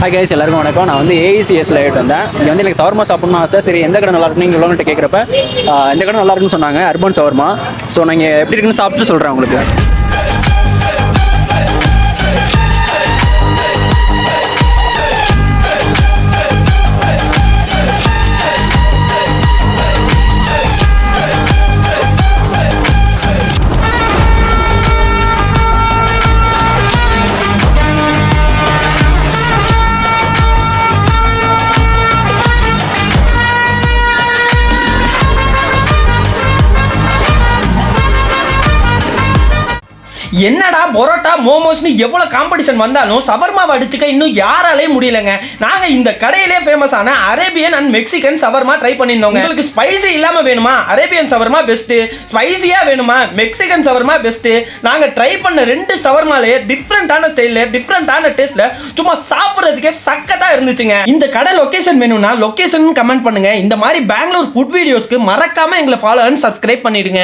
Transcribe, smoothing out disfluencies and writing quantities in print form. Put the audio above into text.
Hi guys, எல்லாருக்கும் வணக்கம். நான் வந்து ஏஇசிஎஸ்ல ஆகிட்டு வந்தேன். இங்கே வந்து எனக்கு சவர்மா சாப்பிட்ணும் ஆசை. சரி, எந்த கடை நல்லா இருக்குன்னு நீங்கள் உள்ளவங்கள்ட்ட கேட்குறப்ப எந்த கடை நல்லா இருக்குன்னு சொன்னாங்க, அர்பன் சவர்மா. ஸோ நீங்கள் எப்படி இருக்குன்னு சாப்பிட்டு சொல்கிறேன் உங்களுக்கு. என்னடா பரோட்டா மோமோஸ்னு எவ்வளோ காம்படிஷன் வந்தாலும் சவர்மாவை அடிச்சுக்க இன்னும் யாராலே முடியலங்க. நாங்கள் இந்த கடையிலே ஃபேமஸான Arabian and Mexican shawarma try பண்ணியிருந்தோங்க. உங்களுக்கு ஸ்பைசி இல்லாமல் வேணுமா, அரேபியன் சவர்மா பெஸ்ட்டு. ஸ்பைசியாக வேணுமா, மெக்சிகன் சவர்மா பெஸ்ட்டு. நாங்கள் ட்ரை பண்ண 2 சவர்மாலே டிஃப்ரெண்ட்டான ஸ்டைலில் டிஃப்ரெண்ட்டான டேஸ்ட்டில் சும்மா சாப்பிட்றதுக்கே சக்கத்தாக இருந்துச்சுங்க. இந்த கடை லொக்கேஷன் வேணும்னா லொக்கேஷன் கமெண்ட் பண்ணுங்கள். இந்த மாதிரி பெங்களூர் ஃபுட் வீடியோஸ்க்கு மறக்காமல் எங்களை ஃபாலோ அண்ட் சப்ஸ்கிரைப் பண்ணிடுங்க.